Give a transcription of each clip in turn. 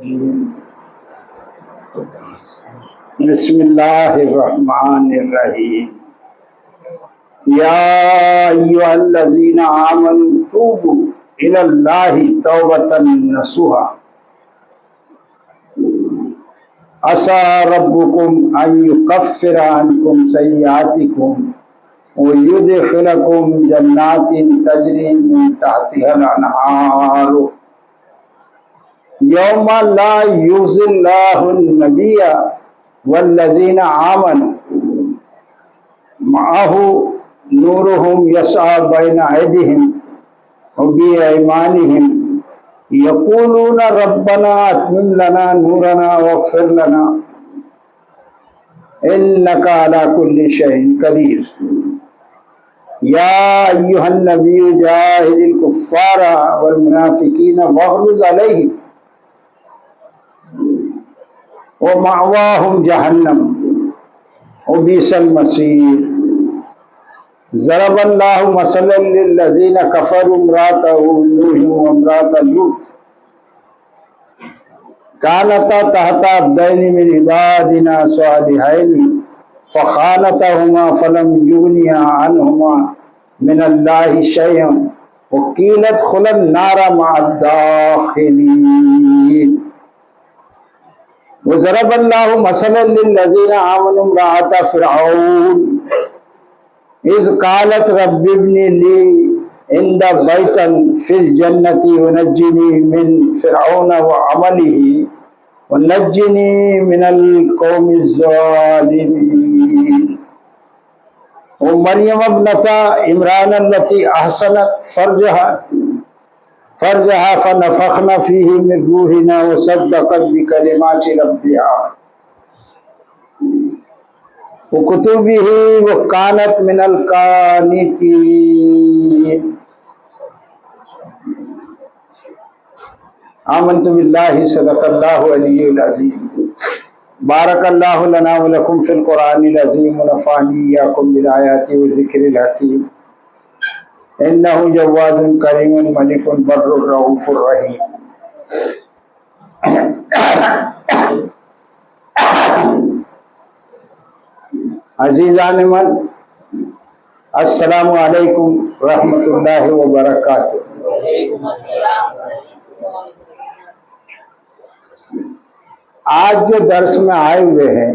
بسم اللہ الرحمن الرحیم یا ایھا الذین آمنوا توبوا الی اللہ توبۃ نصوحا عسى ربکم ان یکفر عنکم سیئاتکم ویدخلکم جنات تجری من تحتها الانہار یوم لا یخزی اللہ النبی والذین آمنوا معه نورهم يسعى بين أيديهم وبأيمانهم يقولون ربنا أتمم لنا نورنا واغفر لنا إنك على كل شيء قدير يا أيها النبي جاهد الكفار والمنافقين واغلظ عليهم ومأواهم جهنم وبئس المصير ضرب اللہ مثلا للذین کفروا امرأۃ نوح وامرأۃ لوط كانتا تحت عبدین من عبادنا صالحین فخانتهما فلم یغنیا عنہما من اللہ شیئا وقیل ادخلا النار مع الداخلین وضرب اللہ مثلا للذین آمنوا امرأۃ فرعون اذ قالت رب ابن لی عندک بیتا فی الجنۃ ونجنی من فرعون وعملہ ونجنی من القوم الظالمین ومریم ابنۃ عمران التی احسنت فرجها فنفخنا فیہ من روحنا وصدقت بکلمات ربها وکتبہ وکانت من القانتین آمنت باللہ صدق اللہ علیہ العظیم بارک اللہ لنا ولکم فی القرآن العظیم ونفعنی ایاکم بالآیات وذکر الحکیم انہ جواز کریم ملک بر رؤوف الرحیم عزیزان من السلام علیکم رحمۃ اللہ وبرکاتہ۔ آج جو درس میں آئے ہوئے ہیں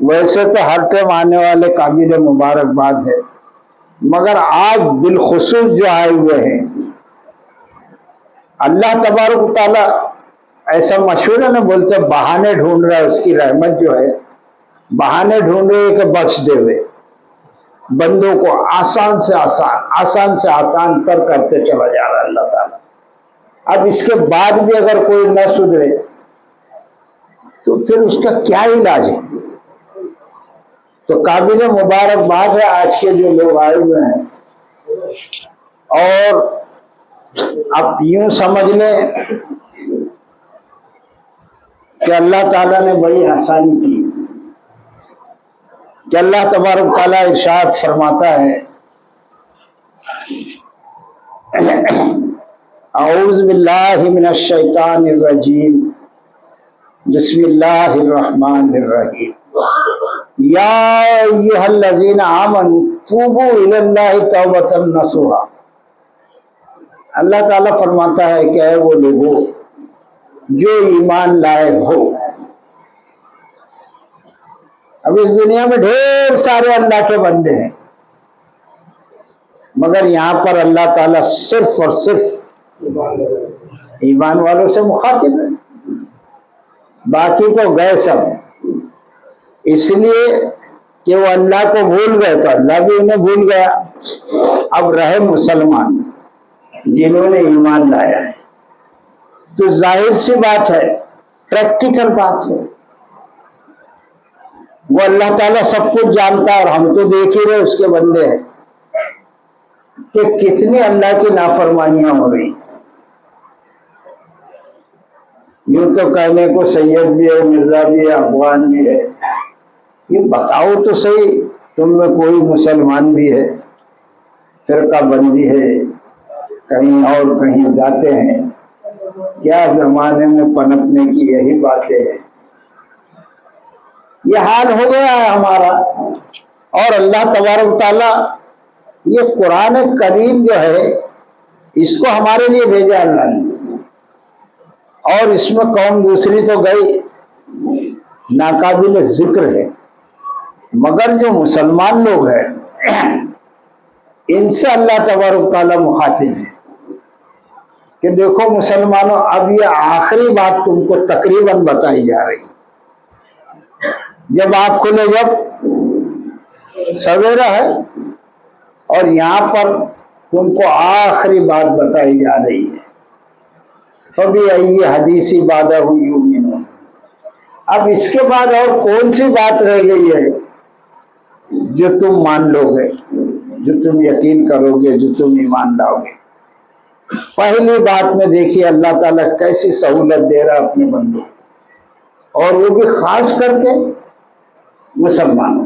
ویسے تو ہر ٹائم آنے والے قابل مبارکباد ہے، مگر آج بالخصوص جو آئے ہوئے ہیں اللہ تبارک و تعالیٰ ایسا مشہور ہے نا، بولتے بہانے ڈھونڈ رہا ہے، اس کی رحمت جو ہے بہانے ڈھونڈ رہے کہ بخش دے ہوئے بندوں کو آسان سے آسان تر کرتے چلا جا رہا ہے اللہ تعالیٰ۔ اب اس کے بعد بھی اگر کوئی نہ سدھرے تو پھر اس کا کیا علاج ہے؟ تو قابل مبارکباد ہے آج کے جو لوگ آئے ہوئے ہیں، اور اب یوں سمجھ لیں کہ اللہ تعالیٰ نے بڑی آسانی کی کہ اللہ تبارک تعالیٰ ارشاد فرماتا ہے اعوذ باللہ من الشیطان الرجیم بسم اللہ الرحمن الرحیم یا ایھا الذین آمنوا توبوا الی اللہ توبۃ نصوحا۔ اللہ تعالیٰ فرماتا ہے کہ اے وہ لوگوں جو ایمان لائے ہو۔ اب اس دنیا میں ڈھیر سارے اللہ کے بندے ہیں، مگر یہاں پر اللہ تعالیٰ صرف اور صرف ایمان والوں سے مخاطب ہے، باقی تو گئے سب، اس لیے کہ وہ اللہ کو بھول گئے تو اللہ بھی انہیں بھول گیا۔ اب رہے مسلمان جنہوں نے ایمان لایا ہے، تو ظاہر سی بات ہے، پریکٹیکل بات ہے، وہ اللہ تعالیٰ سب کچھ جانتا ہے، اور ہم تو دیکھ ہی رہے اس کے بندے ہیں کہ کتنی اللہ کی نافرمانیاں ہو رہی۔ یوں تو کہنے کو سید بھی ہے، مرزا بھی ہے، افغان بھی ہے، یہ بتاؤ تو صحیح تم میں کوئی مسلمان بھی ہے، فرقہ بندی ہے، کہیں اور کہیں جاتے ہیں، کیا زمانے میں پنپنے کی یہی باتیں ہیں. یہ حال ہو گیا ہے ہمارا. اور اللہ تبارک و تعالیٰ یہ قرآن کریم جو ہے اس کو ہمارے لیے بھیجا اللہ نے, اور اس میں قوم دوسری تو گئی ناقابل ذکر ہے, مگر جو مسلمان لوگ ہیں ان سے اللہ تبارک و تعالیٰ مخاطب ہے کہ دیکھو مسلمانوں, اب یہ آخری بات تم کو تقریباً بتائی جا رہی. جب آپ کھلے جب سویرا ہے اور یہاں پر تم کو آخری بات بتائی جا رہی ہے. فَبِأَيِّ حَدِيثٍ بَعْدَهُ يُؤْمِنُونَ. اب اس کے بعد اور کون سی بات رہ گئی ہے جو تم مان لو گے, جو تم یقین کرو گے, جو تم ایمان لاؤ گے. پہلی بات میں دیکھیے اللہ تعالیٰ کیسی سہولت دے رہا اپنے بندوں, اور وہ بھی خاص کر کے مسلمانوں,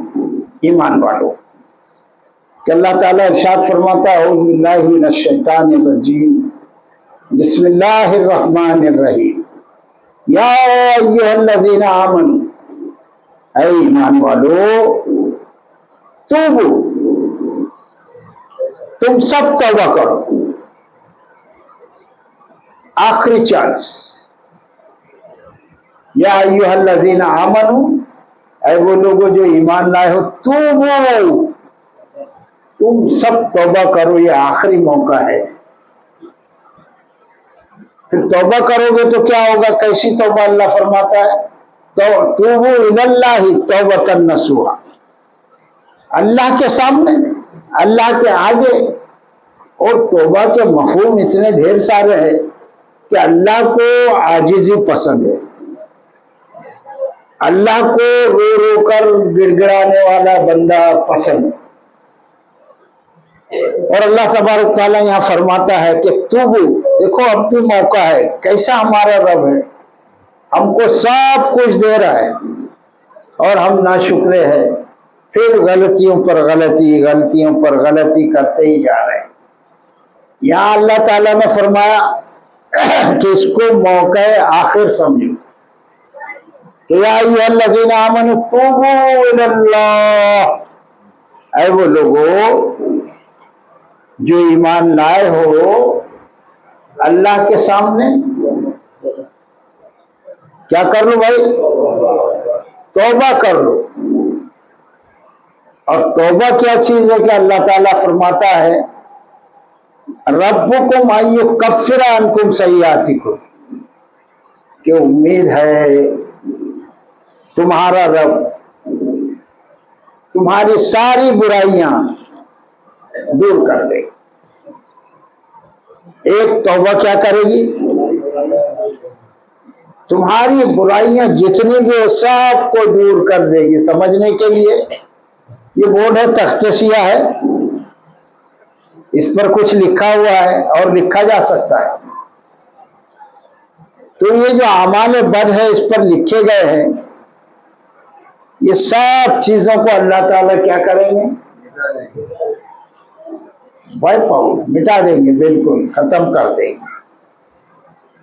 ایمان والوں, کہ اللہ تعالیٰ ارشاد فرماتا ہے اعوذ باللہ من الشیطان الرجیم بسم اللہ الرحمن الرحیم یا ایھا الذین آمنوا, اے ایمان والو, توبو, تم سب توبہ کرو. آخری چانس. یا ایھا الذین آمنوا, اے وہ لوگوں جو ایمان لائے ہو, توبو, تم سب توبہ کرو, یہ آخری موقع ہے. پھر توبہ کرو گے تو کیا ہوگا, کیسی توبہ اللہ فرماتا ہے, تو توبو الی اللہ توبۃ نصوحا, اللہ کے سامنے, اللہ کے آگے. اور توبہ کے مفہوم اتنے ڈھیر سارے ہیں کہ اللہ کو عاجزی پسند ہے, اللہ کو رو رو کر گڑ گڑانے والا بندہ پسند ہے. اور اللہ تبارک تعالیٰ یہاں فرماتا ہے کہ توبو, دیکھو اب بھی موقع ہے. کیسا ہمارا رب ہے, ہم کو سب کچھ دے رہا ہے اور ہم ناشکرے ہیں, پھر غلطیوں پر غلطی, غلطیوں پر غلطی کرتے ہی جا رہے ہیں. یہاں اللہ تعالیٰ نے فرمایا کہ اس کو موقع آخر سمجھو. یا ایھا الذین آمنوا توبوا الی اللہ, اے وہ لوگوں جو ایمان لائے ہو, اللہ کے سامنے کیا کر لو بھائی, توبہ کر لو. اور توبہ کیا چیز ہے کہ اللہ تعالیٰ فرماتا ہے ربکم ان یکفر عنکم سیئاتکم, کہ امید ہے تمہارا رب تمہاری ساری برائیاں دور کر دے. ایک توبہ کیا کرے گی, تمہاری برائیاں جتنی بھی ہو سب کو دور کر دے گی. سمجھنے کے لیے یہ بورڈ ہے, تخت سیاہ ہے, اس پر کچھ لکھا ہوا ہے اور لکھا جا سکتا ہے. تو یہ جو اعمال بد ہے اس پر لکھے گئے ہیں, یہ سب چیزوں کو اللہ تعالیٰ کیا کریں گے, وائپ آؤٹ, مٹا دیں گے, بالکل ختم کر دیں گے.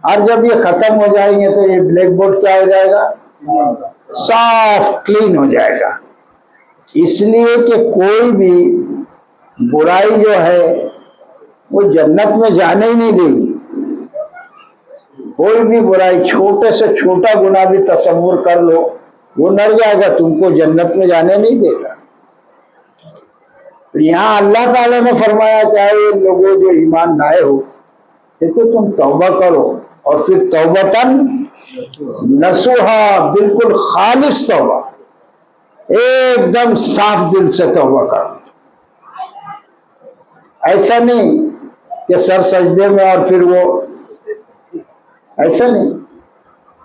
اور جب یہ ختم ہو جائیں گے تو یہ بلیک بورڈ کیا ہو جائے گا, صاف کلین ہو جائے گا. اس لیے کہ کوئی بھی برائی جو ہے وہ جنت میں جانے ہی نہیں دے گی. کوئی بھی برائی, چھوٹے سے چھوٹا گناہ بھی تصور کر لو, وہ نر جائے گا, تم کو جنت میں جانے نہیں دے گا. یہاں اللہ تعالیٰ نے فرمایا کہ اے لوگوں جو ایمان لائے ہو, دیکھو تم توبہ کرو, اور پھر توبتاً نصوحا, بالکل خالص توبہ, ایک دم صاف دل سے توبہ کرو. ایسا نہیں کہ سر سجدے میں اور پھر وہ, ایسا نہیں,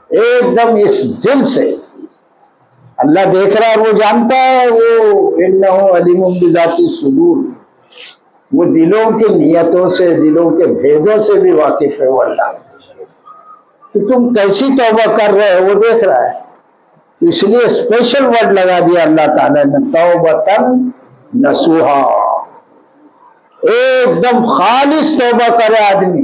ایک دم اس دل سے. اللہ دیکھ رہا ہے, وہ جانتا ہے, وہ انہ علیم بذات الصدور, وہ دلوں کی نیتوں سے, دلوں کے بھیدوں سے بھی واقف ہے وہ اللہ. تو تم کیسی توبہ کر رہے ہو وہ دیکھ رہا ہے. اس لیے اسپیشل ورڈ لگا دیا اللہ تعالیٰ نے, توبتاً نصوحا, ایک دم خالص توبہ کرے آدمی.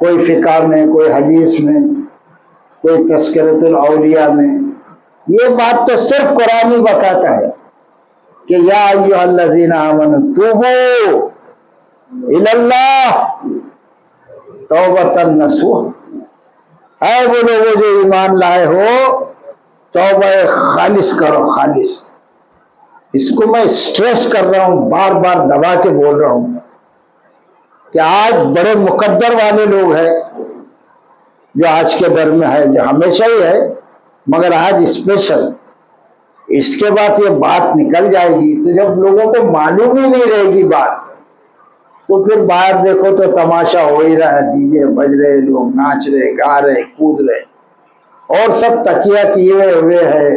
کوئی فقہ میں، کوئی حدیث میں، کوئی تذکرۃ الاولیاء میں. یہ بات تو صرف قرآن ہی بتاتا ہے کہ یا ایھا الذین آمنوا توبوا الی اللہ توبۃ نصوح. اے وہ لوگوں جو ایمان لائے ہو، توبہ خالص کرو، خالص. اس کو میں اسٹریس کر رہا ہوں، بار بار دبا کے بول رہا ہوں کہ آج بڑے مقدر والے لوگ ہیں جو آج کے در میں ہے، جو ہمیشہ ہی ہے مگر آج اسپیشل. اس کے بعد یہ بات نکل جائے گی تو جب لوگوں کو معلوم ہی نہیں رہے گی بات، تو پھر باہر دیکھو تو تماشا ہو ہی رہا ہے، ڈی جے بج رہے، لوگ ناچ رہے، گا رہے، کود رہے، اور سب تکیہ کیے ہوئے ہے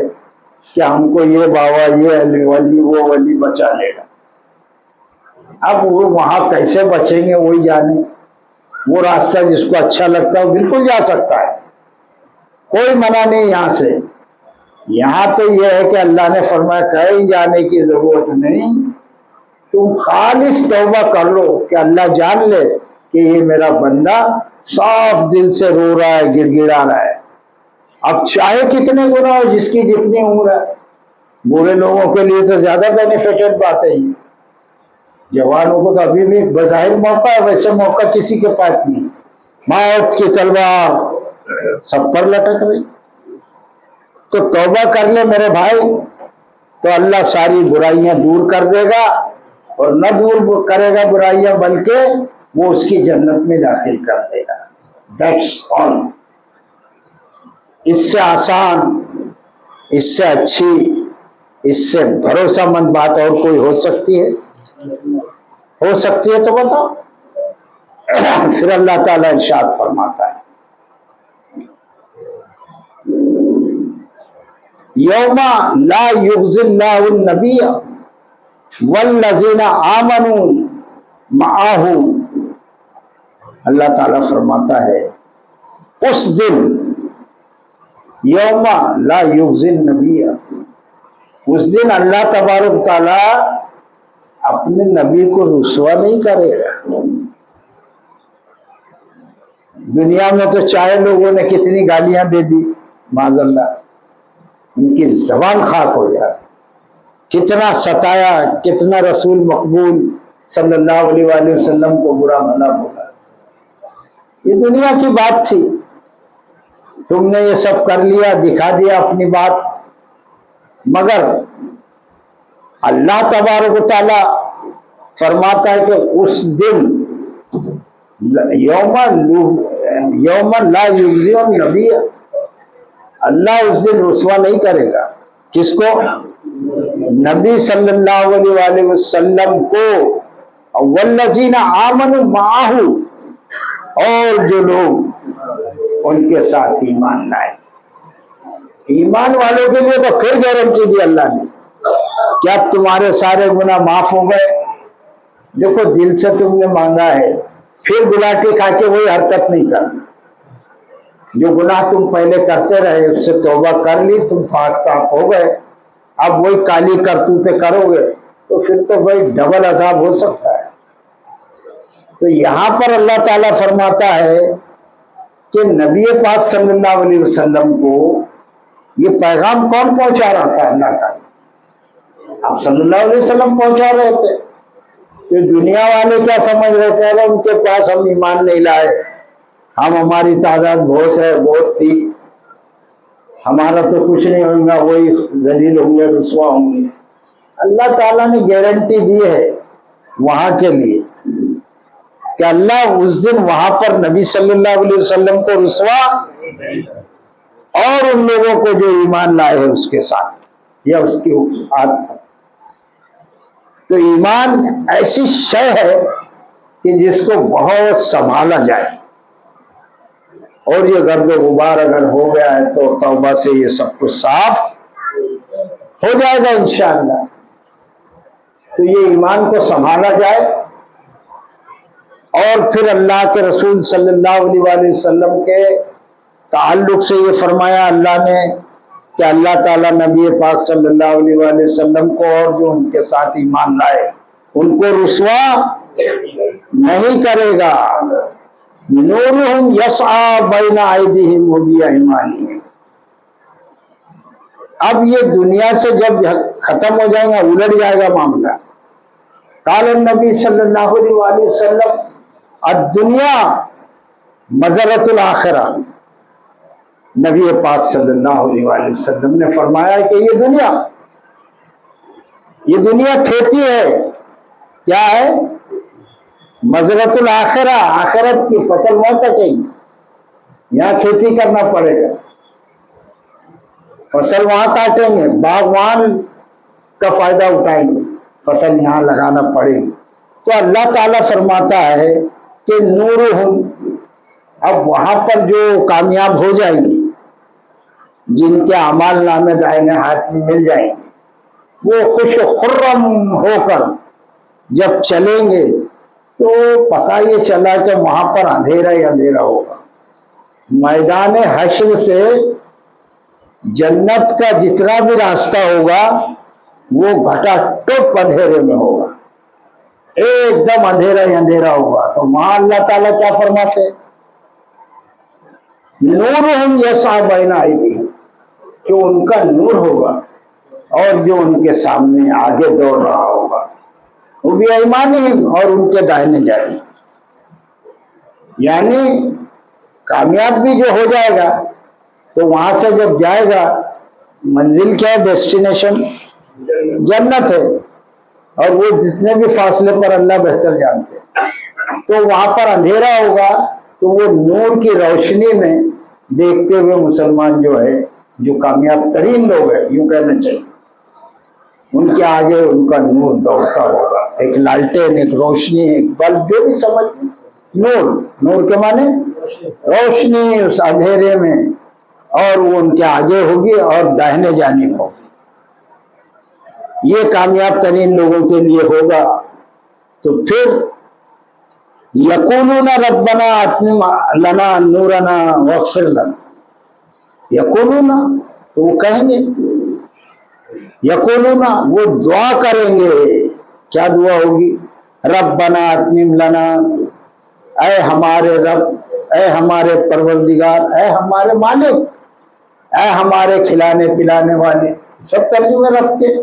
کہ ہم کو یہ بابا، یہ ولی، وہ ولی بچا لے گا. اب وہ وہاں کیسے بچیں گے وہی جانے. وہ راستہ جس کو اچھا لگتا ہے وہ بالکل جا سکتا ہے، کوئی منع نہیں یہاں سے. یہاں تو یہ ہے کہ اللہ نے فرمایا کہیں جانے کی ضرورت نہیں، تم خالص توبہ کر لو کہ اللہ جان لے کہ یہ میرا بندہ صاف دل سے رو رہا ہے، گڑ گڑا رہا ہے. اب چاہے کتنے گناہ ہو، جس کی جتنی عمر ہے. بوڑھے لوگوں کے لیے تو زیادہ بینیفیٹڈ بات ہے یہ. جوانوں کو تو ابھی بھی بظاہر موقع ہے، ویسے موقع کسی کے پاس نہیں. موت کی تلوار سب پر لٹک رہی. تو توبہ کر لے میرے بھائی تو اللہ ساری برائیاں دور کر دے گا، اور نہ دور کرے گا برائیاں بلکہ وہ اس کی جنت میں داخل کر دے گا. That's all. اس سے آسان، اس سے اچھی، اس سے بھروسہ مند بات اور کوئی ہو سکتی ہے؟ ہو سکتی ہے تو بتاؤ. پھر اللہ تعالیٰ ارشاد فرماتا ہے یوم لا یخزی اللہ النبی والذین آمنوا معہ. اللہ تعالیٰ فرماتا ہے اس دن، یوم لا یخزی النبی، اس دن اللہ تبارک تعالیٰ اپنے نبی کو رسوا نہیں کرے گا. دنیا میں تو چاہے لوگوں نے کتنی گالیاں دے دی، معاذ اللہ، ان کی زبان خاک ہو جائے، کتنا ستایا، کتنا رسول مقبول صلی اللہ علیہ وآلہ وسلم کو برا بھلا بولا. یہ دنیا کی بات تھی، تم نے یہ سب کر لیا، دکھا دیا اپنی بات. مگر اللہ تبارک و تعالی فرماتا ہے کہ اس دن یوم لا یخزی النبی، اللہ اس دن رسوا نہیں کرے گا. کس کو؟ نبی صلی اللہ علیہ وآلہ وسلم کو. والذین آمنوا معہ، اور جو لوگ ان کے ساتھ ایمان لائے. ایمان والوں کے لیے تو پھر گارنٹی دی اللہ نے کہ اب تمہارے سارے گناہ معاف ہو گئے. دیکھو دل سے تم نے مانگا ہے، پھر گلاٹی کھا کے وہی حرکت نہیں کرنا. جو گناہ تم پہلے کرتے رہے اس سے توبہ کر لی، تم پاک صاف ہو گئے. اب وہی کالی کرتوتے کرو گے تو پھر تو بھائی ڈبل عذاب ہو سکتا ہے. تو یہاں پر اللہ تعالیٰ فرماتا ہے کہ نبی پاک صلی اللہ علیہ وسلم کو یہ پیغام کون پہنچا رہا تھا؟ اللہ کا. آپ صلی اللہ علیہ وسلم پہنچا رہے تھے. تو دنیا والے کیا سمجھ رہے تھے؟ ان کے پاس ہم ایمان نہیں لائے، ہم ہماری تعداد بہت ہے، بہت تھی، ہمارا تو کچھ نہیں ہوگا، وہی ذلیل ہوں گے، رسوا ہوں گے. اللہ تعالیٰ نے گارنٹی دی ہے وہاں کے لیے کہ اللہ اس دن وہاں پر نبی صلی اللہ علیہ وسلم کو رسوا، اور ان لوگوں کو جو ایمان لائے ہیں اس کے ساتھ یا اس کے ساتھ. تو ایمان ایسی شے ہے کہ جس کو بہت سنبھالا جائے، اور یہ گرد و غبار اگر ہو گیا ہے تو توبہ سے یہ سب کچھ صاف ہو جائے گا انشاءاللہ. تو یہ ایمان کو سنبھالا جائے، اور پھر اللہ کے رسول صلی اللہ علیہ وآلہ وسلم کے تعلق سے یہ فرمایا اللہ نے کہ اللہ تعالیٰ نبی پاک صلی اللہ علیہ وآلہ وسلم کو اور جو ان کے ساتھ ایمان لائے ان کو رسوا نہیں کرے گا. نورہم یسعی بین ایدیہم وبایمانہم. اب یہ دنیا سے جب ختم ہو جائے گا، الٹ جائے گا معاملہ. قال النبی صلی اللہ علیہ وآلہ وسلم الدنیا مزرعۃ الآخرہ. نبی پاک صلی اللہ علیہ وآلہ وسلم نے فرمایا کہ یہ دنیا کھیتی ہے. کیا ہے؟ مزرعۃ الآخرہ، آخرت کی فصل وہاں کٹے گی، یہاں کھیتی کرنا پڑے گا، فصل وہاں کاٹیں گے، باغوان کا فائدہ اٹھائیں گے، فصل یہاں لگانا پڑے گی. تو اللہ تعالیٰ فرماتا ہے کہ نورہم، اب وہاں پر جو کامیاب ہو جائیں گی، جن کے اعمال نامے دائیں ہاتھ میں مل جائیں گے، وہ خوش و خرم ہو کر جب چلیں گے تو پتہ یہ چلا کہ وہاں پر اندھیرا ہی اندھیرا ہوگا. میدان حشر سے جنت کا جتنا بھی راستہ ہوگا وہ گھٹا ٹوپ اندھیرے میں ہوگا، ایک دم اندھیرا ہی اندھیرا ہوگا. تو وہاں اللہ تعالیٰ کیا فرماتے؟ نورہم یسعی بین ایدیہم، کہ ان کا نور ہوگا اور جو ان کے سامنے آگے دوڑ رہا ہوگا، وہ بھی ایمانہم، اور ان کے دائنے جائیں. یعنی کامیاب بھی جو ہو جائے گا تو وہاں سے جب جائے گا، منزل کیا ہے؟ ڈیسٹینیشن جنت ہے، اور وہ جتنے بھی فاصلے پر اللہ بہتر جانتے ہیں. تو وہاں پر اندھیرا ہوگا تو وہ نور کی روشنی میں دیکھتے ہوئے مسلمان جو ہے، جو کامیاب ترین لوگ ہیں یوں کہنا چاہیے، ان کے آگے ان کا نور دوڑتا ہوگا. ایک لالٹین، ایک روشنی، ایک بلب، جو بھی سمجھ، نور کے معنی روشنی اس اندھیرے میں، اور وہ ان کے آگے ہوگی اور داہنے جانب ہوگی. یہ کامیاب ترین لوگوں کے لیے ہوگا. تو پھر یقولون ربنا اتمم لنا نورنا واغفر لنا. یقولون، تو وہ کہیں گے، یقولون، وہ دعا کریں گے. کیا دعا ہوگی؟ ربنا اتمم لنا، اے ہمارے رب، اے ہمارے پروردگار، اے ہمارے مالک، اے ہمارے کھلانے پلانے والے، سب ترجمے رب کے.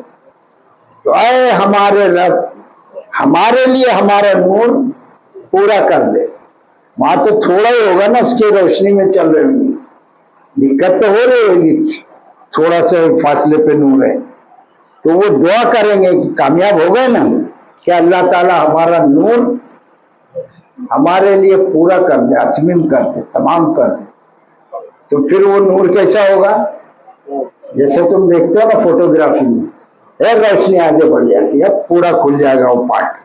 تو اے ہمارے رب، ہمارے لیے ہمارا نور پورا کر دے. وہاں تو تھوڑا ہی ہوگا نا، اس کی روشنی میں چل رہے ہوں گے، دقت تو ہو رہی ہوگی، تھوڑا سا فاصلے پہ نور ہے. تو وہ دعا کریں گے کہ کامیاب ہو گئے نا، کہ اللہ تعالیٰ ہمارا نور ہمارے لیے پورا کر دے، اتمیم کر دے، تمام کر دے. تو پھر وہ نور کیسا ہوگا؟ جیسے تم دیکھتے ہو نا فوٹوگرافی میں، ایک روشنی آگے بڑھ جاتی ہے، پورا کھل جائے گا وہ پارٹ،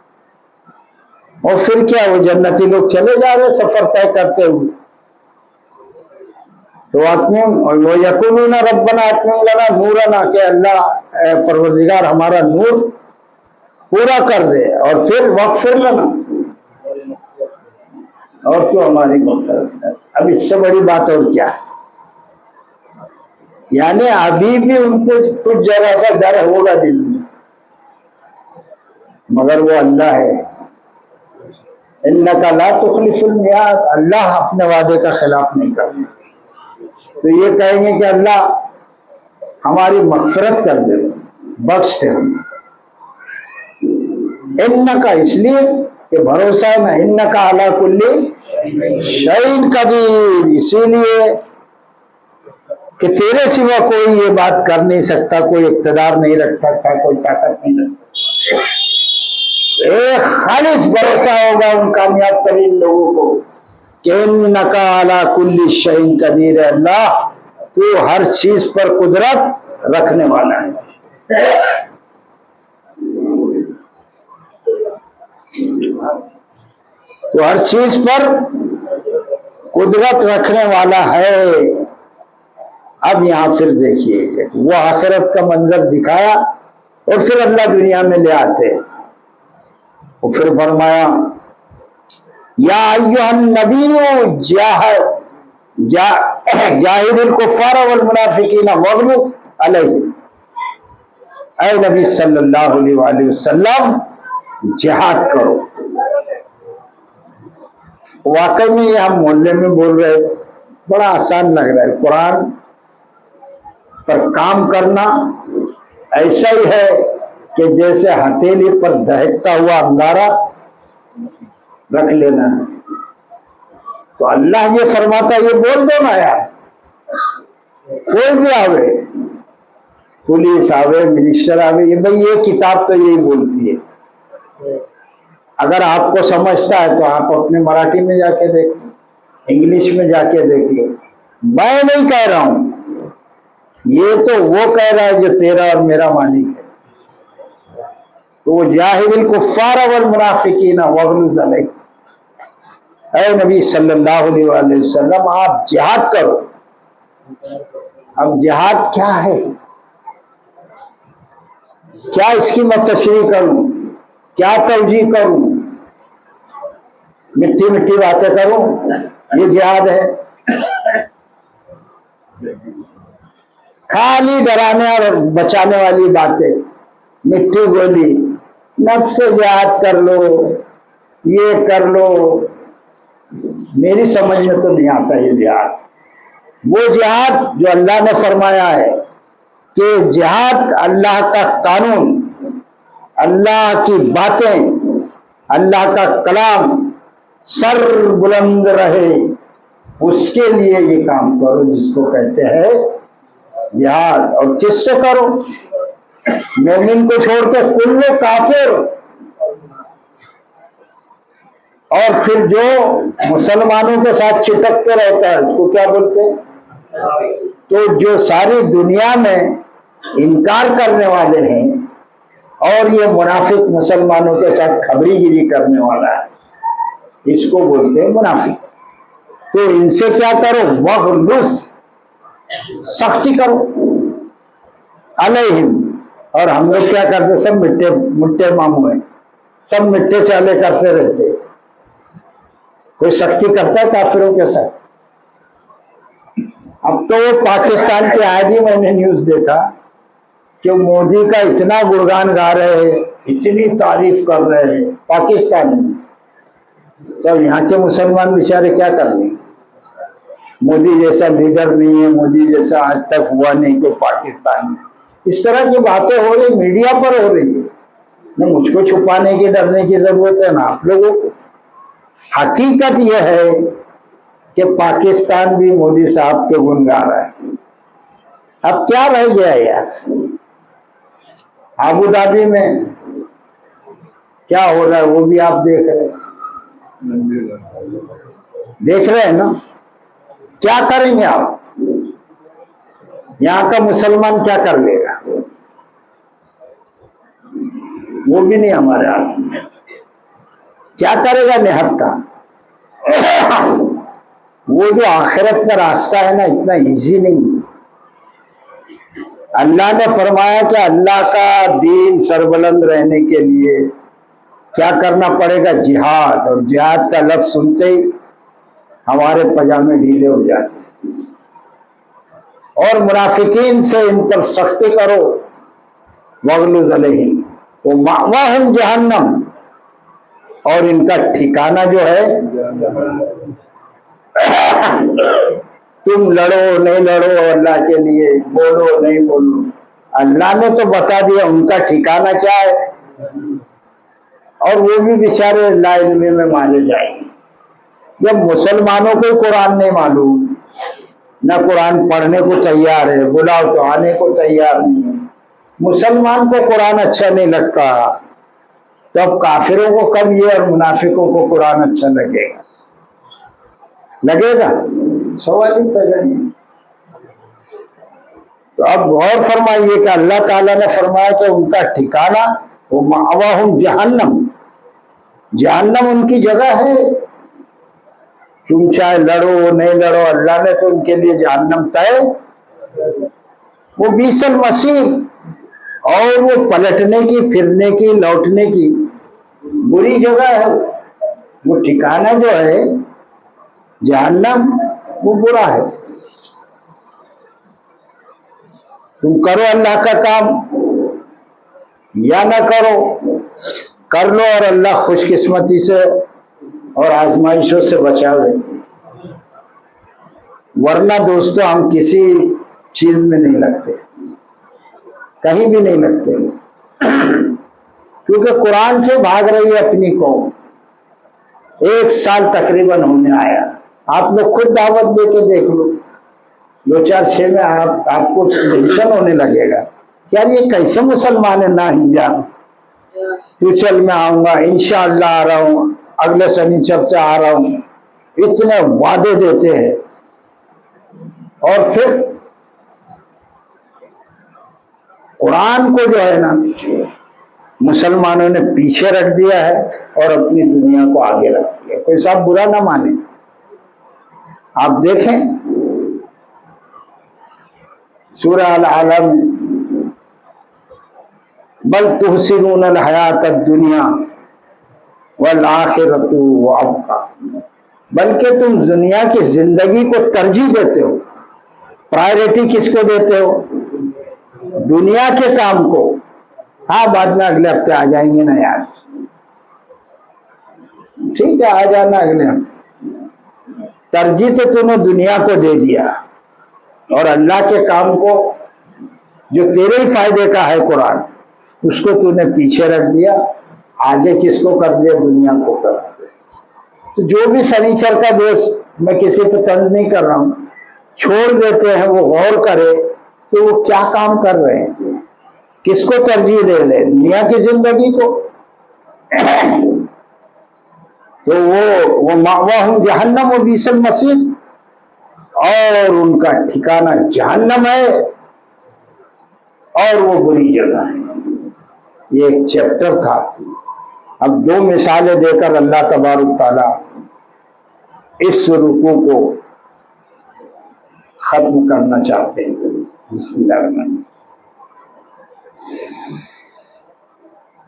اور پھر کیا، وہ جنتی لوگ چلے جا رہے سفر طے کرتے ہوئے. تو وہ یقولون ربنا اتمم لنا نورنا، کہ اللہ پروردگار ہمارا نور پورا کر دے، اور پھر واغفر لنا، اور تو ہماری مغفرت ہے. اب اس سے بڑی بات اور کیا ہے؟ یعنی ابھی بھی ان کو کچھ جگہ سا ڈر ہوگا دل میں، مگر وہ اللہ ہے. انک لا تخلف المیعاد، اللہ اپنے وعدے کا خلاف نہیں کرتا. تو یہ کہیں گے کہ اللہ ہماری مغفرت کر دے، بخش دے ہم. انک، اس لیے کہ بھروسہ ہے نا، انک علی کل شیء قدیر، اسی لیے کہ تیرے سوا کوئی یہ بات کر نہیں سکتا، کوئی اقتدار نہیں رکھ سکتا، کوئی طاقت نہیں رکھ سکتا. ایک خالص بھروسہ ہوگا ان کامیاب ترین لوگوں کو کہ انک علی کل شیء قدیر، اللہ تو ہر چیز پر قدرت رکھنے والا ہے. تو ہر چیز پر قدرت رکھنے والا ہے. اب یہاں پھر دیکھیے، وہ آخرت کا منظر دکھایا اور پھر اللہ دنیا میں لے آتے، اور پھر فرمایا یا ایھا النبی جاہد الکفار والمنافقین واغلظ علیہم. اے نبی صلی اللہ علیہ وآلہ وسلم، جہاد کرو، واقعی میں یہ ہم محلے میں بول رہے، بڑا آسان لگ رہا ہے. قرآن پر کام کرنا ایسا ہی ہے کہ جیسے ہتھیلی پر دہکتا ہوا انگارہ رکھ لینا ہے. تو اللہ یہ فرماتا یہ بول دو نا یار، کوئی بھی آوے، پولیس آوے، منسٹر آوے، یہ بھئی یہ کتاب تو یہی بولتی ہے. اگر آپ کو سمجھتا ہے تو آپ اپنے مراٹھی میں جا کے دیکھ لو، انگلش میں جا کے دیکھ لو. میں نہیں کہہ رہا ہوں، یہ تو وہ کہہ رہا ہے جو تیرا اور میرا مالک ہے. تو وہ جاہد الکفار والمنافقین واغلظ علیہم. اے نبی صلی اللہ علیہ وآلہ وسلم آپ جہاد کرو. اب جہاد کیا ہے؟ کیا اس کی میں تشریح کروں، کیا توجیہ کروں، مٹھی مٹھی باتیں کروں؟ یہ جہاد ہے؟ خالی ڈرانے اور بچانے والی باتیں، مٹھی گولی، نفس سے جہاد کر لو، یہ کر لو. میری سمجھ میں تو نہیں آتا یہ جہاد. وہ جہاد جو اللہ نے فرمایا ہے کہ جہاد اللہ کا قانون، اللہ کی باتیں، اللہ کا کلام سر بلند رہے، اس کے لیے یہ کام کرو جس کو کہتے ہیں جہاد. اور کس سے کرو؟ مومن کو چھوڑ کے کل کافر. اور پھر جو مسلمانوں کے ساتھ چپکتے رہتا ہے اس کو کیا بولتے ہیں؟ تو جو ساری دنیا میں انکار کرنے والے ہیں اور یہ منافق مسلمانوں کے ساتھ خبری گیری کرنے والا ہے، اس کو بولتے ہیں منافق. تو ان سے کیا کرو؟ وغلظ، سختی کرو علیہم. اور ہم لوگ کیا کرتے؟ سب مٹے ماموں ہیں، سب مٹے چالے کرتے رہتے. کوئی سختی کرتا ہے کافروں کے ساتھ؟ اب تو وہ پاکستان کے، آج ہی میں نے نیوز دیکھا کہ مودی کا اتنا گڑگان گا رہے ہیں، اتنی تعریف کر رہے ہیں پاکستان میں. تو یہاں کے مسلمان بیچارے کیا کر لیں؟ مودی جیسا لیڈر نہیں ہے، مودی جیسا آج تک ہوا نہیں کوئی پاکستان میں. اس طرح کی باتیں ہو رہی، میڈیا پر ہو رہی ہے. نہ مجھ کو چھپانے کی ڈرنے کی ضرورت ہے، نہ آپ لوگوں کو. حقیقت یہ ہے کہ پاکستان بھی مودی صاحب کے گن گا رہا ہے. اب کیا رہ گیا یار؟ ابو دھابی میں کیا ہو رہا ہے وہ بھی آپ دیکھ رہے ہیں نا. کیا کریں گے آپ؟ یہاں کا مسلمان کیا کر لے گا؟ وہ بھی نہیں ہمارے ہاتھ میں. کیا کرے گا نہتا؟ وہ جو آخرت کا راستہ ہے نا، اتنا ایزی نہیں. اللہ نے فرمایا کہ اللہ کا دین سربلند رہنے کے لیے کیا کرنا پڑے گا؟ جہاد. اور جہاد کا لفظ سنتے ہی ہمارے پجامے ڈھیلے ہو جاتے. اور منافقین سے ان پر سختی کرو. وغلظ علیہم ومأواہم جہنم. اور ان کا ٹھکانہ جو ہے، تم لڑو نہیں لڑو اللہ کے لیے، بولو نہیں بولو، اللہ نے تو بتا دیا ان کا ٹھکانہ کیا ہے. اور وہ بھی بیچارے لا علمی میں مارے جائیں گے. جب مسلمانوں کو قرآن نہیں معلوم، نہ قرآن پڑھنے کو تیار ہے، بلاؤ تو آنے کو تیار نہیں ہے، مسلمان کو قرآن اچھا نہیں لگتا، تو اب کافروں کو کب یہ اور منافقوں کو قرآن اچھا لگے گا؟ سوال ہی پیدا نہیں. تو اب غور فرمائیے کہ اللہ تعالیٰ نے فرمایا کہ ان کا ٹھکانہ وہ مأواہم جہنم، جہنم ان کی جگہ ہے. تم چاہے لڑو نہیں لڑو، اللہ نے تو ان کے لیے جہنم طے. وہ بئس المصیر، اور وہ پلٹنے کی، پھرنے کی، لوٹنے کی بری جگہ ہے. وہ ٹھکانہ جو ہے جہنم، وہ برا ہے. تم کرو اللہ کا کام یا نہ کرو، کر لو اور اللہ خوش قسمتی سے اور آزمائشوں سے بچاوے، ورنہ دوستو ہم کسی چیز میں نہیں لگتے، کہیں بھی نہیں لگتے، کیونکہ قرآن سے بھاگ رہی ہے اپنی قوم۔ 1 سال تقریباً ہونے آیا، آپ لوگ خود دعوت دے کے دیکھ لو، 2-4-6 میں آپ کو ٹینشن ہونے لگے گا، یار یہ کیسے مسلمان ہے نا ہنجان، تو چل میں آؤں گا انشاءاللہ، آ رہا ہوں، اگلے سنیچر سے آ رہا ہوں، اتنے وعدے دیتے ہیں، اور پھر قرآن کو جو ہے نا مسلمانوں نے پیچھے رکھ دیا ہے اور اپنی دنیا کو آگے رکھ دیا۔ کوئی صاحب برا نہ مانے، آپ دیکھیں سورہ الاعلی میں، بل تحسنون الحیات الدنیا والآخرۃ ابقی، بلکہ تم دنیا کی زندگی کو ترجیح دیتے ہو، پرائیورٹی کس کو دیتے ہو؟ دنیا کے کام کو۔ ہاں بعد میں اگلے ہفتے آ جائیں گے نا یار، ٹھیک ہے آ جانا اگلے ہفتے، ترجیح تو تم نے دنیا کو دے دیا، اور اللہ کے کام کو جو تیرے ہی فائدے کا ہے قرآن، اس کو تو نے پیچھے رکھ دیا، آگے کس کو کر دیا؟ دنیا کو کر دیا۔ تو جو بھی سنیچر کا دوست، میں کسی پہ طنز نہیں کر رہا ہوں، چھوڑ دیتے ہیں، وہ غور کرے کہ وہ کیا کام کر رہے ہیں، کس کو ترجیح دے رہے، دنیا کی زندگی کو، تو وہ مأواہم جہنم وبئس المصیر، اور ان کا ٹھکانہ جہنم ہے اور وہ بری جگہ ہے۔ یہ ایک چیپٹر تھا، اب 2 مثالیں دے کر اللہ تبارک تعالیٰ اس رکوع کو ختم کرنا چاہتے ہیں۔ بسم اللہ الرحمن الرحیم۔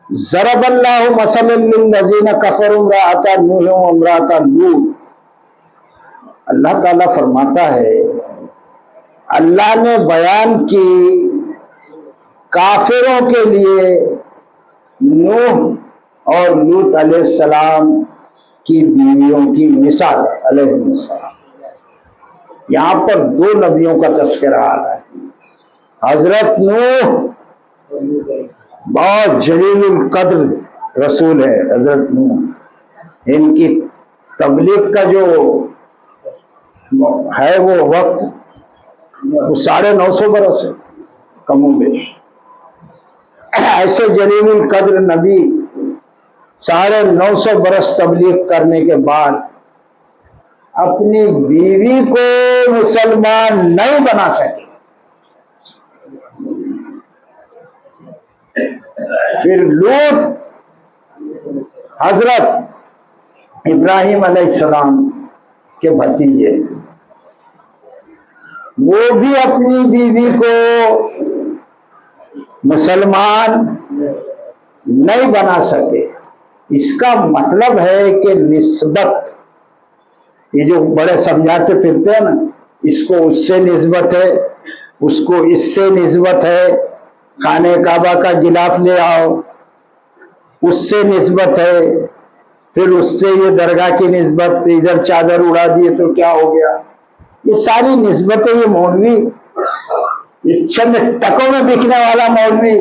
ضرب اللہ مثلا للذین کفروا امرأۃ نوح وامرأۃ لوط۔ اللہ تعالیٰ فرماتا ہے، اللہ نے بیان کی کافروں کے لیے نوح اور لوط علیہ السلام کی بیویوں کی مثال، علیہ السلام۔ یہاں پر 2 نبیوں کا تذکرہ آ رہا ہے۔ حضرت نوح بہت جلیل القدر رسول ہے، حضرت نوح، ان کی تبلیغ کا جو ہے وہ وقت، وہ 950 برس ہے کم و بیش۔ ایسے جلیل القدر نبی 950 برس تبلیغ کرنے کے بعد اپنی بیوی کو مسلمان نہیں بنا سکے۔ پھر لوط حضرت ابراہیم علیہ السلام کے بھتیجے، وہ بھی اپنی بیوی کو مسلمان نہیں بنا سکے۔ اس کا مطلب ہے کہ نسبت، یہ جو بڑے سمجھاتے پھرتے ہیں نا، اس کو اس سے نسبت ہے، اس کو اس سے نسبت ہے، خانہ کعبہ کا غلاف لے آؤ اس سے نسبت ہے، پھر اس سے یہ درگاہ کی نسبت، ادھر چادر اڑا دیے تو کیا ہو گیا، یہ ساری نسبتیں، یہ مولوی، اس چند ٹکوں میں بکنے والا مولوی،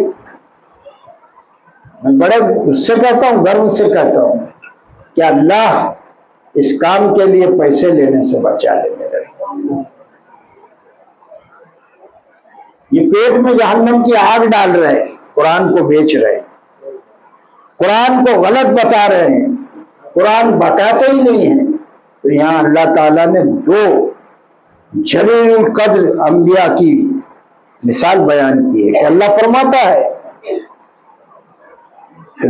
میں بڑے اس سے کہتا ہوں، گرو سے کہتا ہوں کہ اللہ اس کام کے لیے پیسے لینے سے بچا لے میرے۔ یہ پیٹ میں جہنم کی آگ ڈال رہے ہیں، قرآن کو بیچ رہے ہیں، قرآن کو غلط بتا رہے ہیں، قرآن بتاتے ہی نہیں ہیں۔ تو یہاں اللہ تعالیٰ نے 2 جلیل القدر انبیاء کی مثال بیان کی ہے کہ اللہ فرماتا ہے،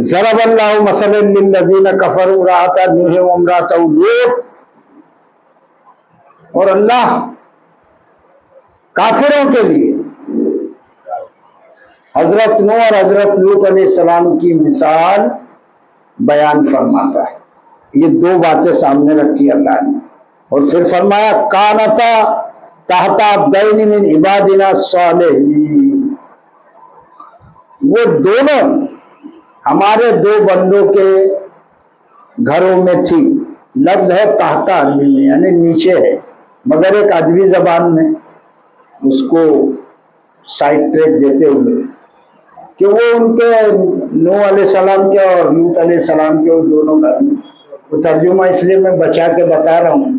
ضرب اللہ مثلا للذین کفروا امرأۃ نوح وامرأۃ لوط، اور اللہ کافروں کے لیے حضرت نوح اور حضرت لوط علیہ السلام کی مثال بیان فرماتا ہے۔ یہ 2 باتیں سامنے رکھی اللہ نے، اور پھر فرمایا کانتا تحت عبدین من عبادنا الصالحین، وہ دونوں ہمارے 2 بندوں کے گھروں میں تھی، لفظ ہے تحت عربی میں یعنی نیچے ہے، مگر ایک ادبی زبان میں اس کو سائڈ ٹریک دیتے ہوئے کہ وہ ان کے نوح علیہ السلام کے اور لوط علیہ السلام کے دونوں کا وہ ترجمہ اس لیے میں بچا کے بتا رہا ہوں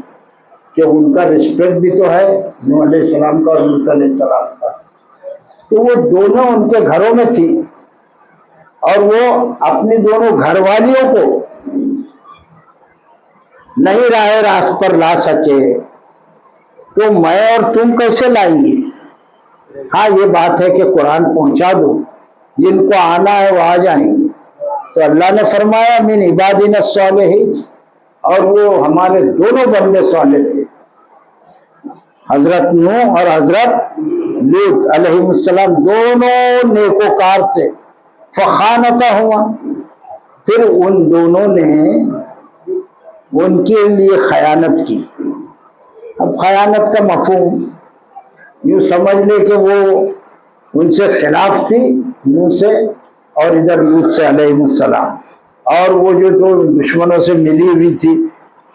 کہ ان کا رسپیکٹ بھی تو ہے نوح علیہ السلام کا اور لوط علیہ السلام کا، تو وہ دونوں ان کے گھروں میں تھی اور وہ اپنی دونوں گھر والیوں کو نہیں راہ راست پر لا سکے تو میں اور تم کیسے لائیں گے؟ ہاں یہ بات ہے کہ قرآن پہنچا دو، جن کو آنا ہے وہ آ جائیں گے۔ تو اللہ نے فرمایا من عبادنا الصالحین، اور وہ ہمارے دونوں بندے صالح تھے، حضرت نوح اور حضرت لوط علیہ السلام دونوں نیکوکار تھے۔ فخانتہما، پھر ان دونوں نے ان کے لیے خیانت کی۔ اب خیانت کا مفہوم یوں سمجھ لے کہ وہ ان سے خلاف تھی نوح سے اور ادھر لوط سے علیہ السلام، اور وہ جو دشمنوں سے ملی ہوئی تھی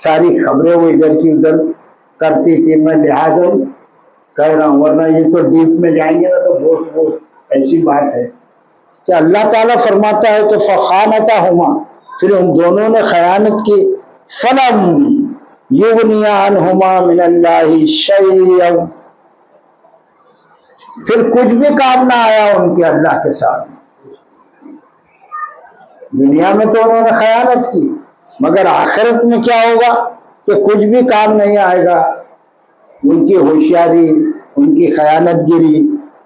ساری خبریں وہ ادھر کی ادھر کرتی تھی۔ میں لہٰذا کہہ رہا ہوں، ورنہ یہ تو ڈیپ میں جائیں گے نا تو بہت ایسی بات ہے کہ اللہ تعالیٰ فرماتا ہے کہ فخانتہما، پھر ان دونوں نے خیانت کی۔ فلم یغنی عنہما من اللہ شیئا، پھر کچھ بھی کام نہ آیا ان کے اللہ کے ساتھ۔ دنیا میں تو انہوں نے خیانت کی، مگر آخرت میں کیا ہوگا کہ کچھ بھی کام نہیں آئے گا۔ ان کی ہوشیاری، ان کی خیانت گری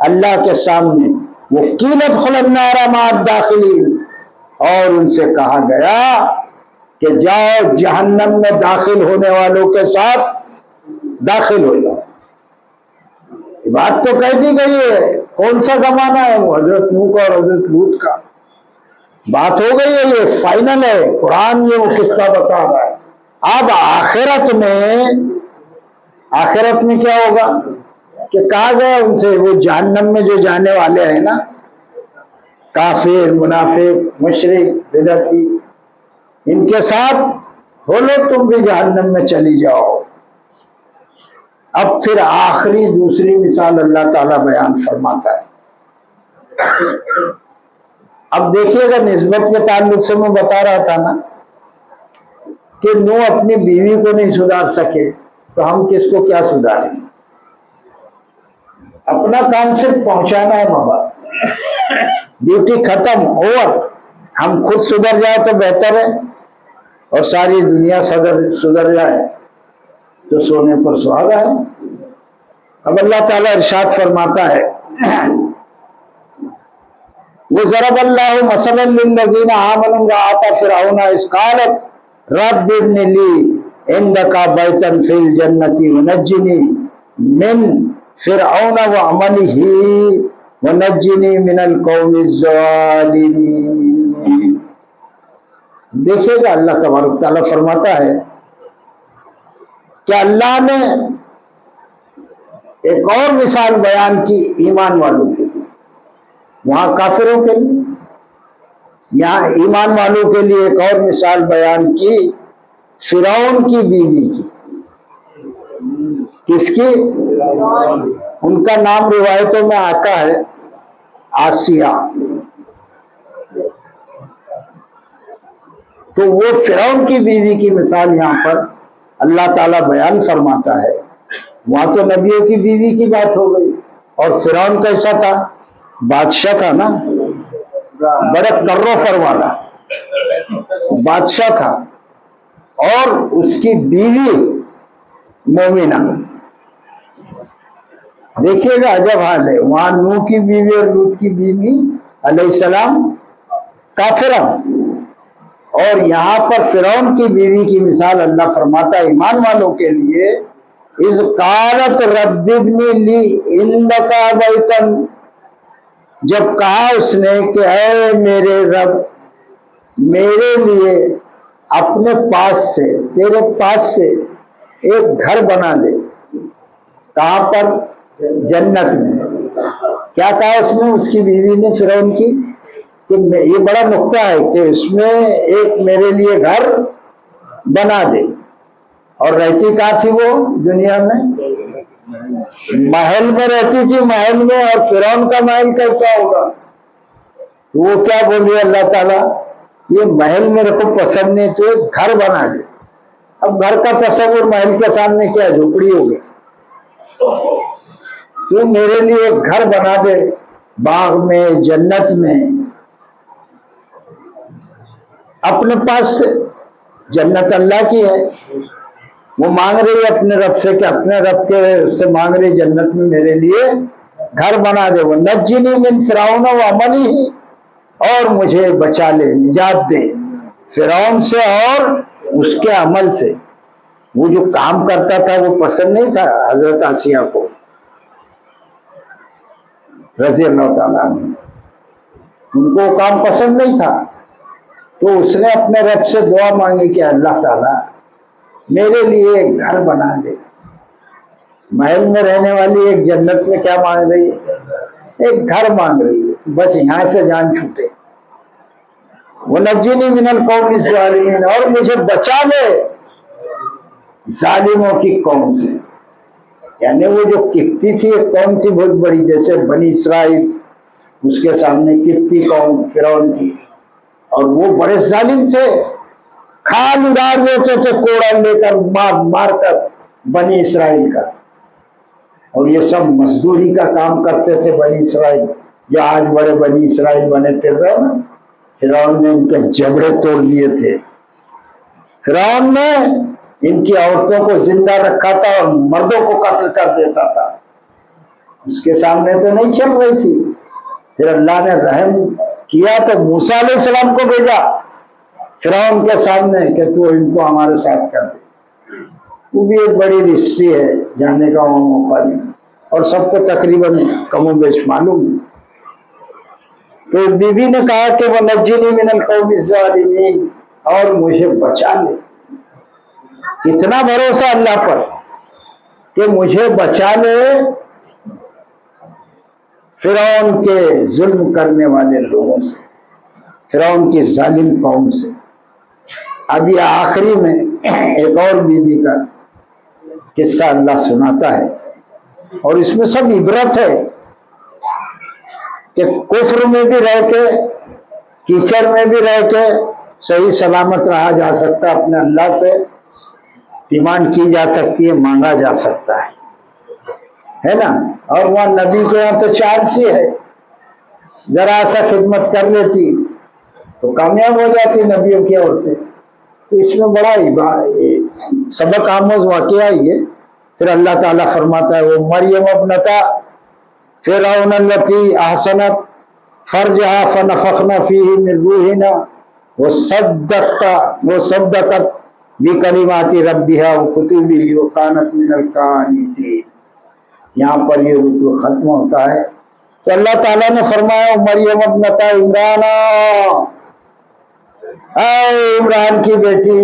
اللہ کے سامنے۔ وَقِيلَ ادْخُلُوا النَّارَ مَعَ الدَّاخِلِينَ، اور ان سے کہا گیا کہ جاؤ جہنم میں داخل ہونے والوں کے ساتھ داخل ہو جاؤ۔ یہ بات تو کہہ دی گئی ہے، کون سا زمانہ ہے وہ؟ حضرت نوح کا اور حضرت لوط کا بات ہو گئی ہے، یہ فائنل ہے، قرآن یہ وہ قصہ بتا رہا ہے۔ اب آخرت میں کیا ہوگا کہ کہا گیا ان سے وہ جہنم میں جو جانے والے ہیں نا، کافر منافق مشرک بدعتی، ان کے ساتھ بولو تم بھی جہنم میں چلی جاؤ۔ اب پھر آخری دوسری مثال اللہ تعالیٰ بیان فرماتا ہے۔ اب دیکھیے گا نسبت کے تعلق سے میں بتا رہا تھا نا کہ نوح اپنی بیوی کو نہیں سدھار سکے تو ہم کس کو کیا سدھاریں؟ اپنا کام صرف پہنچانا ہے بابا، ڈیوٹی ختم اوور۔ ہم خود سدھر جائے تو بہتر ہے اور ساری دنیا سدھر جائے تو سونے پر سہاگا ہے۔ اب اللہ تعالیٰ ارشاد فرماتا ہے وَضَرَبَ اللَّهُ مَثَلًا لِّلَّذِينَ آمَنُوا امْرَأَتَ فِرْعَوْنَ إِذْ قَالَتْ رَبِّ ابْنِ لِي عِندَكَ بَيْتًا فِي الْجَنَّةِ وَنَجِّنِي مِنْ فِرْعَوْنَ وَعَمَلِهِ وَنَجِّنِي مِنَ الْقَوْمِ الظَّالِمِينَ۔ دیکھیے گا اللہ تبارک تعالیٰ فرماتا ہے کہ اللہ نے ایک اور مثال بیان کی ایمان والوں کے لیے، وہاں کافروں کے لیے، یہاں ایمان والوں کے لیے ایک اور مثال بیان کی فرعون کی بیوی کی۔ کس کی؟ ان کا نام روایتوں میں آتا ہے آسیہ۔ تو وہ فرعون کی بیوی کی مثال یہاں پر اللہ تعالیٰ بیان فرماتا ہے۔ وہاں تو نبیوں کی بیوی کی بات ہو گئی، اور فرعون کیسا تھا؟ بادشاہ تھا نا، بڑے کرو فر والا بادشاہ تھا، اور اس کی بیوی مومنہ۔ دیکھیے گا عجب حال ہے، وہاں نوح کی بیوی اور لوط کی بیوی علیہ السلام کافرہ، اور یہاں پر فرعون کی بیوی کی مثال اللہ فرماتا ہے ایمان والوں کے لیے۔ اذ قالت رب ابن لی عندک بیتا، جب کہا اس نے کہ اے میرے رب میرے لیے اپنے پاس سے، تیرے پاس سے ایک گھر بنا دے۔ کہاں پر؟ جنت میں۔ کیا کہا اس نے، اس کی بیوی نے فرعون کی، کہ یہ بڑا نقطہ ہے کہ اس میں ایک میرے لیے گھر بنا دے۔ اور رہتی کہاں تھی وہ دنیا میں؟ محل میں رہتی تھی، محل میں. اور فرعون کا محل کیسا ہوگا؟ وہ کیا بول رہی ہے اللہ تعالیٰ، یہ محل میرے کو پسند نہیں تو ایک گھر بنا دے. اب گھر کا تصور محل کے سامنے کیا جھوپڑی ہو گئی. تو میرے لیے ایک گھر بنا دے باغ میں، جنت میں. اپنے پاس سے جنت اللہ کی ہے، وہ مانگ رہی ہے اپنے رب سے کہ اپنے رب کے سے مانگ رہی جنت میں میرے لیے گھر بنا دے. وہ نجنی من فرعون و عملی، اور مجھے بچا لے، نجات دے فرعون سے اور اس کے عمل سے. وہ جو کام کرتا تھا وہ پسند نہیں تھا حضرت آسیہ کو رضی اللہ تعالیٰ عنہ، ان کو وہ کام پسند نہیں تھا. تو اس نے اپنے رب سے دعا مانگی کہ اللہ تعالیٰ میرے لیے ایک گھر بنا دے. محل میں رہنے والی ایک جنت میں کیا مانگ رہی ہے؟ ایک گھر مانگ رہی ہے، بس یہاں سے جان چھوٹے. وَنَجِّنِي مِنَ الْقَوْمِ الظَّالِمِينَ، اور مجھے بچا لے ظالموں کی قوم سے. یعنی وہ جو قبطی تھی ایک قوم تھی بہت بڑی، جیسے بنی اسرائیل، اس کے سامنے قبطی قوم فرعون کی، اور وہ بڑے ظالم تھے. کھال ادار دیتے تھے کوڑا لے کر، مار مار کر بنی اسرائیل کا. اور یہ سب مزدوری کا کام کرتے تھے بنی اسرائیل، جو آج بڑے بنی اسرائیل بنے پھر رہے نا. فرعون نے ان کے جبڑے توڑ دیے تھے. فرعون نے ان کی عورتوں کو زندہ رکھا تھا اور مردوں کو قتل کر دیتا تھا. اس کے سامنے تو نہیں چل رہی تھی. پھر اللہ نے رحم کیا تو موسیٰ علیہ السلام کو بھیجا فرعون کے سامنے کہ تو ان کو ہمارے ساتھ کر دے. وہ بھی ایک بڑی ہسٹری ہے، جانے کا وہ موقع نہیں، اور سب کو تقریباً کم و بیش معلوم ہے. تو بی بی نے کہا کہ وَنَجِّنِي مِنَ الْقَوْمِ الظَّالِمِينَ، اور مجھے بچا لے. کتنا بھروسہ اللہ پر کہ مجھے بچا لے فرعون کے ظلم کرنے والے لوگوں سے، فرعون کی ظالم قوم سے. اب یہ آخری میں ایک اور بی بی کا قصہ اللہ سناتا ہے، اور اس میں سب عبرت ہے کہ کفر میں بھی رہ کے، کیچڑ میں بھی رہ کے صحیح سلامت رہا جا سکتا، اپنے اللہ سے ڈیمانڈ کی جا سکتی ہے، مانگا جا سکتا ہے نا. اور وہاں نبی کے یہاں تو چانس ہی ہے، ذرا سا خدمت کر لیتی تو کامیاب ہو جاتی نبیوں کی عورتیں. تو اس میں بڑا سبق آموز واقعہ ہی ہے. پھر اللہ تعالیٰ فرماتا ہے وہ مریم ابنتا فرعون التی احسنت فرجہا فنفخنا فیہ من روحنا وصدقت بکلمات ربہا وکتبہ وکانت من القانتین. یہاں پر یہ رکوع ختم ہوتا ہے. تو اللہ تعالیٰ نے فرمایا مریم ابنتا عمران، اے عمران کی بیٹی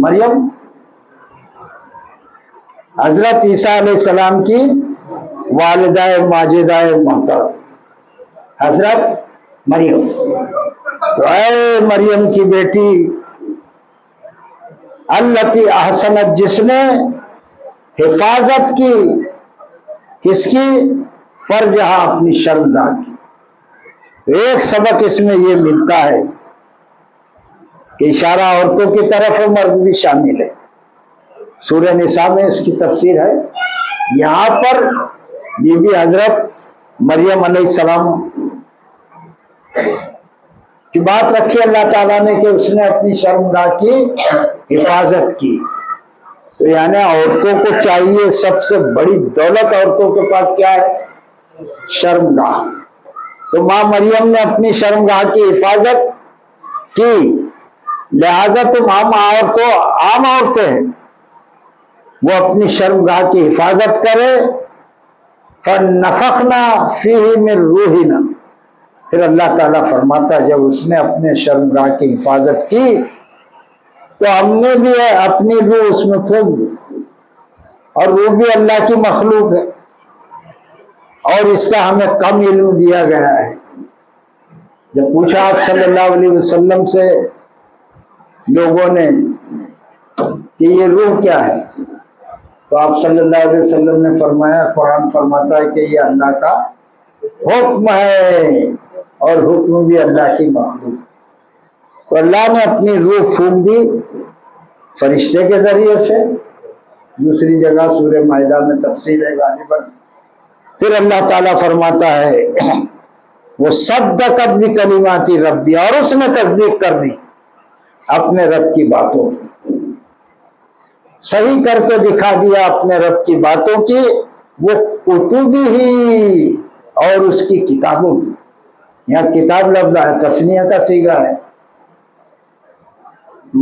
مریم، حضرت عیسیٰ علیہ السلام کی والدہ ماجدہ محترم حضرت مریم. تو اے مریم کی بیٹی التی احسنت، جس نے حفاظت کی، کس کی؟ فرجہا، اپنی شرمگاہ کی. ایک سبق اس میں یہ ملتا ہے کہ اشارہ عورتوں کی طرف مرد بھی شامل ہے. سورہ نساء میں اس کی تفسیر ہے. یہاں پر بی بی حضرت مریم علیہ السلام کی بات رکھی اللہ تعالیٰ نے کہ اس نے اپنی شرمگاہ کی حفاظت کی. تو یعنی عورتوں کو چاہیے، سب سے بڑی دولت عورتوں کے پاس کیا ہے؟ شرمگاہ. تو ماں مریم نے اپنی شرمگاہ کی حفاظت کی. لہذا تم عام عورتیں ہیں، وہ اپنی شرمگاہ کی حفاظت کرے. فَنَفَخْنَا فِيهِ مِن رُوحِنَا، پھر اللہ تعالیٰ فرماتا جب اس نے اپنے شرمگاہ کی حفاظت کی تو ہم نے بھی اپنی روح اس میں پھونک دی. اور روح بھی اللہ کی مخلوق ہے، اور اس کا ہمیں کم علم دیا گیا ہے. جب پوچھا آپ صلی اللہ علیہ وسلم سے لوگوں نے کہ یہ روح کیا ہے؟ تو آپ صلی اللہ علیہ وسلم نے فرمایا، قرآن فرماتا ہے کہ یہ اللہ کا حکم ہے، اور حکم بھی اللہ کی مخلوق۔ تو اللہ نے اپنی روح پھونک دی فرشتے کے ذریعے سے، دوسری جگہ سورہ مائدہ میں تفصیل ہے غالباً۔ پھر اللہ تعالیٰ فرماتا ہے وہ صدقت بکلمات ربی، اور اس نے تصدیق کر دی اپنے رب کی باتوں کی، صحیح کر کے دکھا دیا اپنے رب کی باتوں کی، وہ کتبی ہی، اور اس کی کتابوں کی۔ یہاں کتاب لفظ ہے، تثنیہ کا صیغہ ہے۔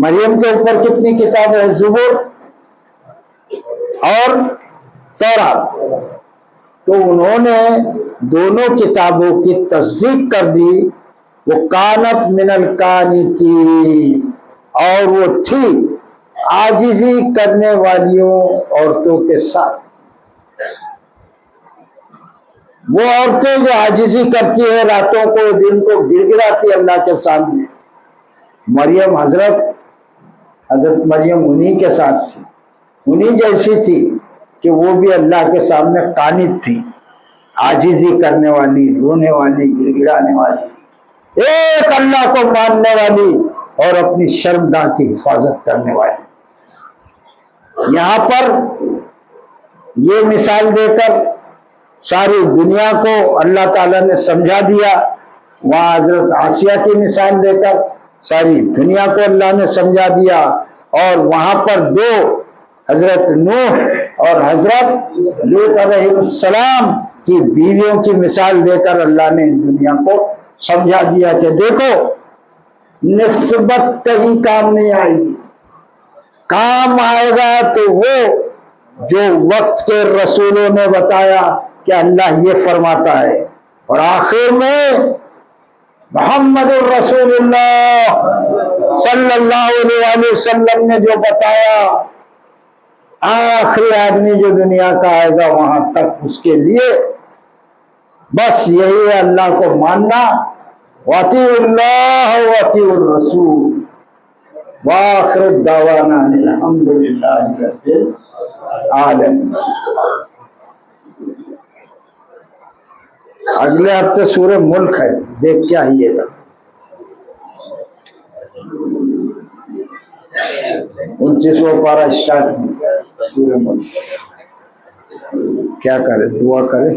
مریم کے اوپر کتنی کتاب ہے؟ زبور اور تورات۔ تو انہوں نے دونوں کتابوں کی تصدیق کر دی۔ وہ کانت من القانتین، اور وہ تھی عاجزی کرنے والیوں عورتوں کے ساتھ۔ وہ عورتیں جو عاجزی کرتی ہیں، راتوں کو دن کو گڑ گڑاتی اللہ کے سامنے، مریم حضرت مریم انہی کے ساتھ تھی، انہی جیسی تھی کہ وہ بھی اللہ کے سامنے قانت تھی، عاجزی کرنے والی، رونے والی، گڑ گڑانے والی، ایک اللہ کو ماننے والی اور اپنی شرمگاہ کی حفاظت کرنے والی۔ یہاں پر یہ مثال دے کر ساری دنیا کو اللہ تعالیٰ نے سمجھا دیا، وہاں حضرت آسیہ کی مثال دے کر ساری دنیا کو اللہ نے سمجھا دیا، اور وہاں پر دو حضرت نوح اور حضرت لوط علیہ السلام کی بیویوں کی مثال دے کر اللہ نے اس دنیا کو سمجھا دیا کہ دیکھو نسبت کہیں کام نہیں آئے گی، کام آئے گا تو وہ جو وقت کے رسولوں نے بتایا کہ اللہ یہ فرماتا ہے، اور آخر میں محمد الرسول اللہ صلی اللہ علیہ وسلم نے جو بتایا، آخری آدمی جو دنیا کا آئے گا وہاں تک اس کے لیے بس یہی ہے اللہ کو ماننا، وَأَطِيعُوا اللَّهَ وَأَطِيعُوا الرَّسُولَ وَآخِرُ الدَّعْوَانَا أَنِ الْحَمْدُ لِلَّهِ رَبِّ الْعَالَمِينَ۔ اگلے ہفتے سورہ ملک ہے، دیکھ کے آئیے گا، 29واں پارہ اسٹارٹ ہے سورہ ملک۔ کیا کرے؟ دعا کرے۔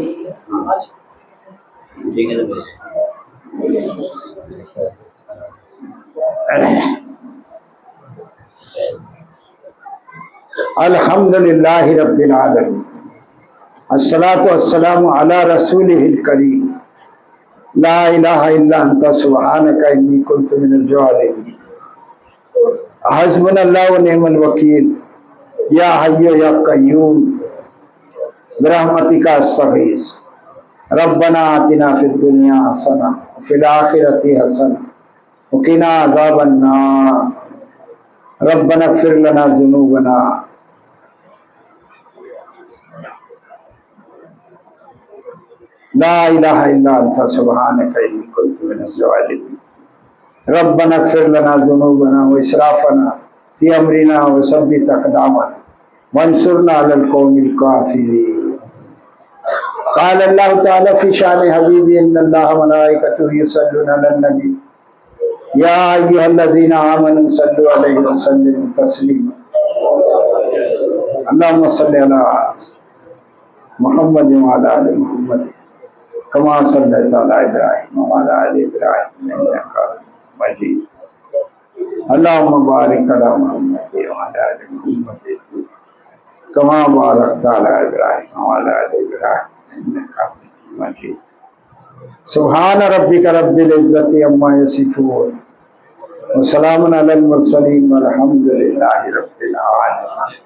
الحمدللہ رب العالمین، الصلاۃ والسلام علی رسولہ الکریم، لا الہ الا انت سبحانک انی کنت من الظالمین، حسبنا اللہ ونعم الوکیل، یا حی یا قیوم برحمتک استغیث، ربنا آتنا فی الدنیا حسنہ وفی الآخرۃ حسنہ وقنا عذاب النار، ربنا اغفر لنا ذنوبنا لا الہ الا انت سبحانک انی کنت من الظالمین، ربنا اغفر لنا ذنوبنا واسرافنا فی امرنا وثبت اقدامنا وانصرنا علی القوم الکافرین۔ قال اللہ تعالی فی شان حبیبی ان اللہ وملائکتہ یصلون علی النبی یا ایھا الذین آمنوا صلوا علیہ وسلموا تسلیما، اللہم صل علی محمد وعلی آل محمد کما صلیت علی ابراہیم وعلی آل ابراہیم انک حمید مجید، اللہم بارک علی محمد وعلی آل محمد کما بارکت علی ابراہیم وعلی آل ابراہیم انک حمید مجید۔ سبحان ربک رب العزت عما یصفون وسلام علی المرسلین والحمد للہ رب العالمین۔